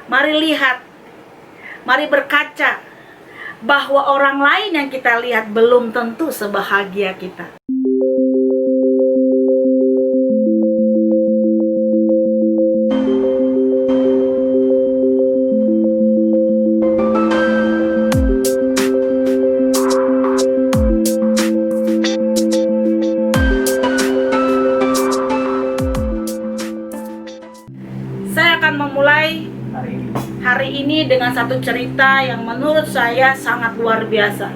Mari lihat, mari berkaca bahwa orang lain yang kita lihat belum tentu sebahagia kita. Saya akan memulai hari ini dengan satu cerita yang menurut saya sangat luar biasa.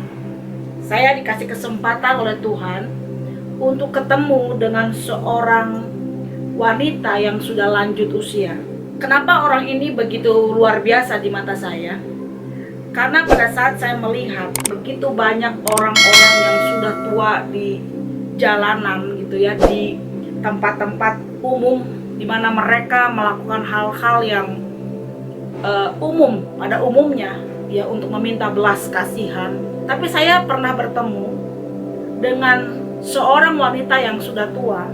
Saya dikasih kesempatan oleh Tuhan untuk ketemu dengan seorang wanita yang sudah lanjut usia. Kenapa orang ini begitu luar biasa di mata saya? Karena pada saat saya melihat begitu banyak orang-orang yang sudah tua di jalanan gitu ya, di tempat-tempat umum di mana mereka melakukan hal-hal yang umum pada umumnya ya, untuk meminta belas kasihan. Tapi saya pernah bertemu dengan seorang wanita yang sudah tua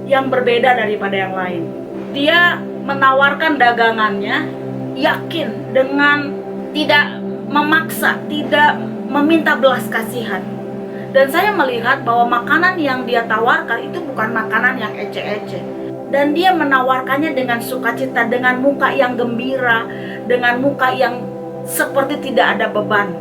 yang berbeda daripada yang lain. Dia menawarkan dagangannya yakin dengan tidak memaksa, tidak meminta belas kasihan. Dan saya melihat bahwa makanan yang dia tawarkan itu bukan makanan yang eceh-eceh. Dan dia menawarkannya dengan sukacita, dengan muka yang gembira, dengan muka yang seperti tidak ada beban.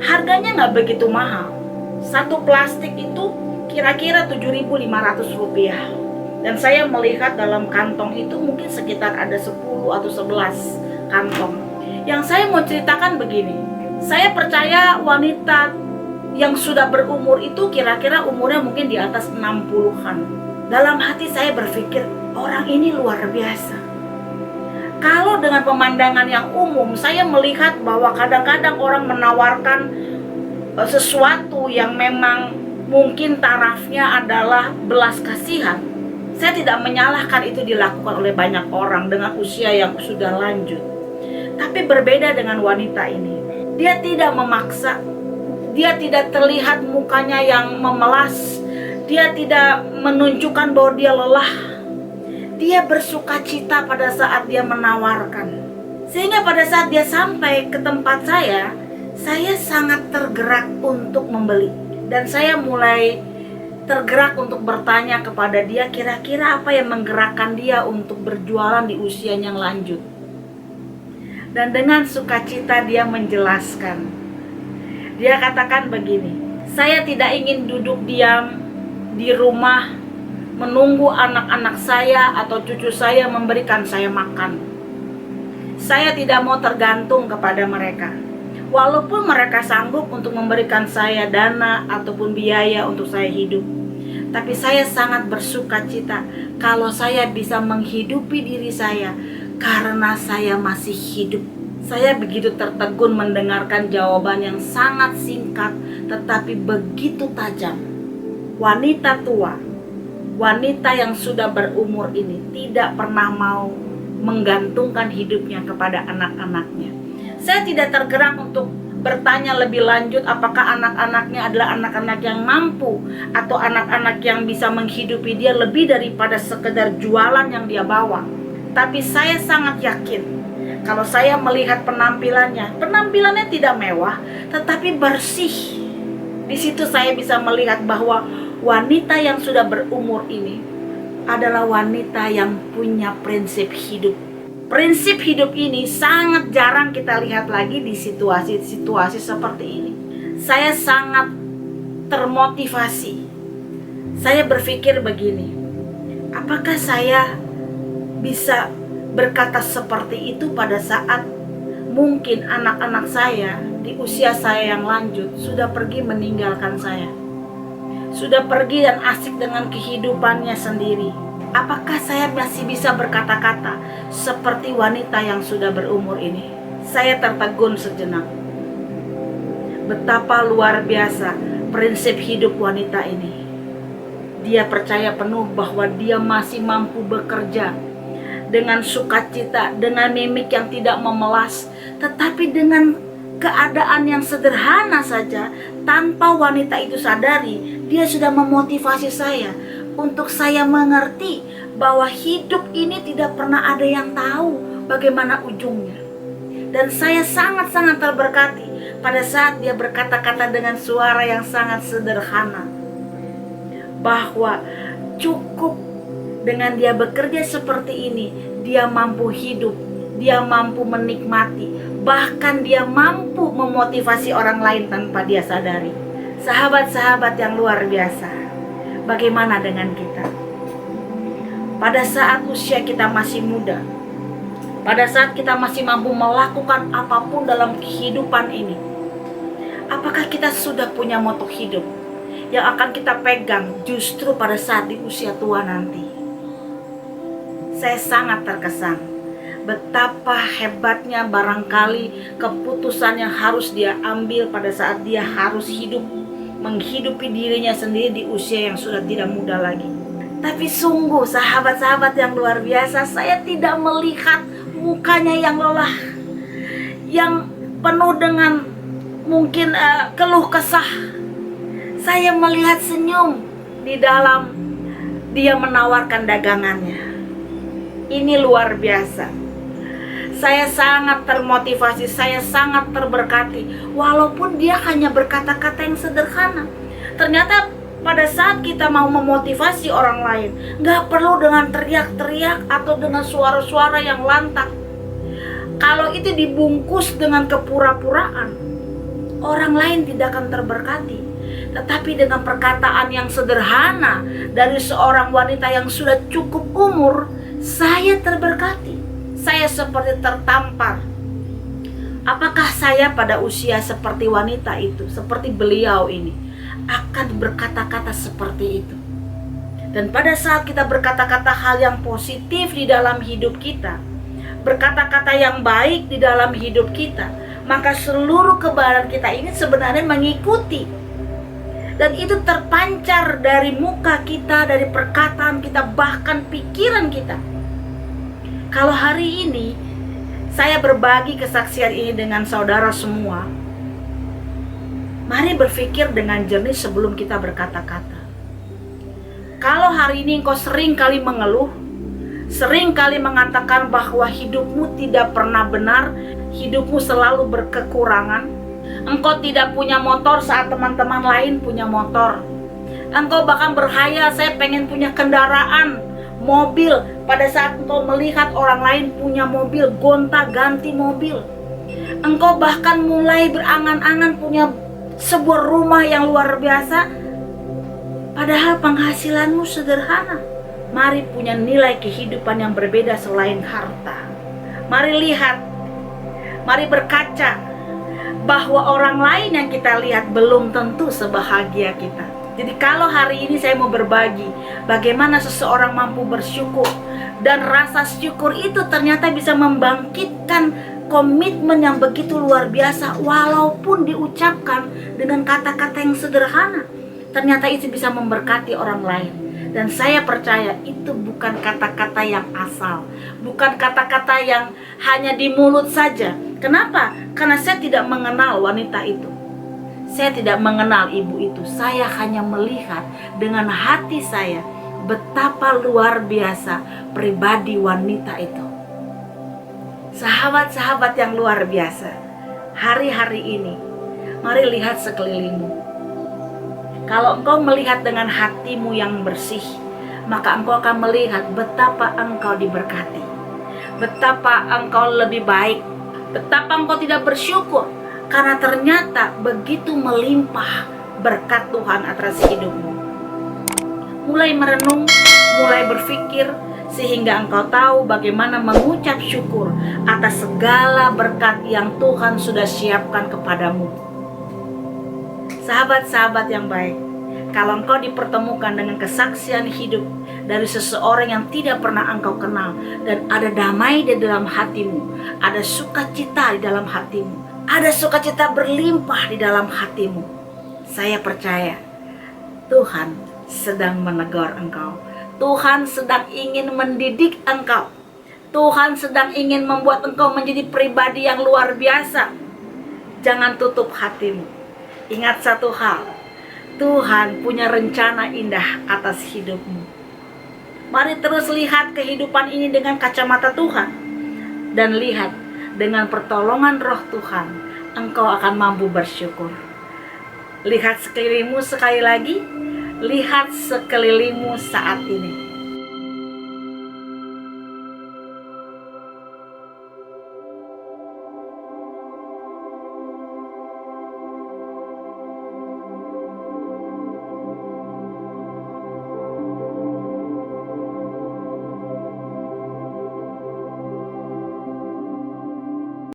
Harganya nggak begitu mahal. Satu plastik itu kira-kira Rp7.500. Dan saya melihat dalam kantong itu mungkin sekitar ada 10 atau 11 kantong. Yang saya mau ceritakan begini, saya percaya wanita yang sudah berumur itu kira-kira umurnya mungkin di atas 60-an. Dalam hati saya berpikir, orang ini luar biasa. Kalau dengan pemandangan yang umum, saya melihat bahwa kadang-kadang orang menawarkan sesuatu yang memang mungkin tarafnya adalah belas kasihan. Saya tidak menyalahkan itu dilakukan oleh banyak orang dengan usia yang sudah lanjut. Tapi berbeda dengan wanita ini. Dia tidak memaksa. Dia tidak terlihat mukanya yang memelas. Dia tidak menunjukkan bahwa dia lelah. Dia bersukacita pada saat dia menawarkan. Sehingga pada saat dia sampai ke tempat saya sangat tergerak untuk membeli. Dan saya mulai tergerak untuk bertanya kepada dia, kira-kira apa yang menggerakkan dia untuk berjualan di usia yang lanjut. Dan dengan sukacita dia menjelaskan. Dia katakan begini, saya tidak ingin duduk diam di rumah menunggu anak-anak saya atau cucu saya memberikan saya makan. Saya tidak mau tergantung kepada mereka. Walaupun mereka sanggup untuk memberikan saya dana ataupun biaya untuk saya hidup. Tapi saya sangat bersukacita kalau saya bisa menghidupi diri saya karena saya masih hidup. Saya begitu tertegun mendengarkan jawaban yang sangat singkat tetapi begitu tajam. Wanita tua, wanita yang sudah berumur ini tidak pernah mau menggantungkan hidupnya kepada anak-anaknya. Saya tidak tergerak untuk bertanya lebih lanjut apakah anak-anaknya adalah anak-anak yang mampu atau anak-anak yang bisa menghidupi dia lebih daripada sekedar jualan yang dia bawa. Tapi saya sangat yakin kalau saya melihat penampilannya tidak mewah tetapi bersih. Di situ saya bisa melihat bahwa wanita yang sudah berumur ini adalah wanita yang punya prinsip hidup. Prinsip hidup ini sangat jarang kita lihat lagi di situasi-situasi seperti ini. Saya sangat termotivasi. Saya berpikir begini, apakah saya bisa berkata seperti itu pada saat mungkin anak-anak saya di usia saya yang lanjut sudah pergi meninggalkan saya, sudah pergi dan asik dengan kehidupannya sendiri. Apakah saya masih bisa berkata-kata seperti wanita yang sudah berumur ini? Saya tertegun sejenak. Betapa luar biasa prinsip hidup wanita ini. Dia percaya penuh bahwa dia masih mampu bekerja dengan sukacita, dengan mimik yang tidak memelas, tetapi dengan keadaan yang sederhana saja. Tanpa wanita itu sadari, dia sudah memotivasi saya untuk saya mengerti bahwa hidup ini tidak pernah ada yang tahu bagaimana ujungnya. Dan saya sangat-sangat terberkati pada saat dia berkata-kata dengan suara yang sangat sederhana, bahwa cukup dengan dia bekerja seperti ini, dia mampu hidup, dia mampu menikmati, bahkan dia mampu memotivasi orang lain tanpa dia sadari. Sahabat-sahabat yang luar biasa, bagaimana dengan kita? Pada saat usia kita masih muda, pada saat kita masih mampu melakukan apapun dalam kehidupan ini, apakah kita sudah punya moto hidup yang akan kita pegang justru pada saat di usia tua nanti? Saya sangat terkesan betapa hebatnya barangkali keputusan yang harus dia ambil pada saat dia harus hidup, menghidupi dirinya sendiri di usia yang sudah tidak muda lagi. Tapi sungguh sahabat-sahabat yang luar biasa, saya tidak melihat mukanya yang lelah, yang penuh dengan mungkin keluh kesah. Saya melihat senyum di dalam dia menawarkan dagangannya. Ini luar biasa. Saya sangat termotivasi, saya sangat terberkati. Walaupun dia hanya berkata-kata yang sederhana, ternyata pada saat kita mau memotivasi orang lain, gak perlu dengan teriak-teriak atau dengan suara-suara yang lantang. Kalau itu dibungkus dengan kepura-puraan, orang lain tidak akan terberkati. Tetapi dengan perkataan yang sederhana dari seorang wanita yang sudah cukup umur, saya terberkati. Saya seperti tertampar. Apakah saya pada usia seperti wanita itu, seperti beliau ini, akan berkata-kata seperti itu? Dan pada saat kita berkata-kata hal yang positif di dalam hidup kita, berkata-kata yang baik di dalam hidup kita, maka seluruh kebahagiaan kita ini sebenarnya mengikuti. Dan itu terpancar dari muka kita, dari perkataan kita, bahkan pikiran kita. Kalau hari ini saya berbagi kesaksian ini dengan saudara semua, mari berpikir dengan jernih sebelum kita berkata-kata. Kalau hari ini engkau sering kali mengeluh, sering kali mengatakan bahwa hidupmu tidak pernah benar, hidupmu selalu berkekurangan, engkau tidak punya motor saat teman-teman lain punya motor, engkau bahkan berhayal saya pengen punya kendaraan, mobil, pada saat engkau melihat orang lain punya mobil, gonta-ganti mobil. Engkau bahkan mulai berangan-angan punya sebuah rumah yang luar biasa, padahal penghasilanmu sederhana. Mari punya nilai kehidupan yang berbeda selain harta. Mari lihat, mari berkaca bahwa orang lain yang kita lihat belum tentu sebahagia kita. Jadi kalau hari ini saya mau berbagi bagaimana seseorang mampu bersyukur, dan rasa syukur itu ternyata bisa membangkitkan komitmen yang begitu luar biasa, walaupun diucapkan dengan kata-kata yang sederhana, ternyata itu bisa memberkati orang lain. Dan saya percaya itu bukan kata-kata yang asal, bukan kata-kata yang hanya di mulut saja. Kenapa? Karena saya tidak mengenal wanita itu, saya tidak mengenal ibu itu. Saya hanya melihat dengan hati saya betapa luar biasa pribadi wanita itu. Sahabat-sahabat yang luar biasa, hari-hari ini mari lihat sekelilingmu. Kalau engkau melihat dengan hatimu yang bersih, maka engkau akan melihat betapa engkau diberkati, betapa engkau lebih baik, betapa engkau tidak bersyukur, karena ternyata begitu melimpah berkat Tuhan atas hidupmu. Mulai merenung, mulai berpikir, sehingga engkau tahu bagaimana mengucap syukur atas segala berkat yang Tuhan sudah siapkan kepadamu. Sahabat-sahabat yang baik, kalau engkau dipertemukan dengan kesaksian hidup dari seseorang yang tidak pernah engkau kenal, dan ada damai di dalam hatimu, ada sukacita di dalam hatimu, ada sukacita berlimpah di dalam hatimu, saya percaya Tuhan sedang menegur engkau. Tuhan sedang ingin mendidik engkau. Tuhan sedang ingin membuat engkau menjadi pribadi yang luar biasa. Jangan tutup hatimu. Ingat satu hal, Tuhan punya rencana indah atas hidupmu. Mari terus lihat kehidupan ini dengan kacamata Tuhan. dan lihat, dengan pertolongan Roh Tuhan, engkau akan mampu bersyukur. Lihat sekelilingmu sekali lagi, lihat sekelilingmu saat ini.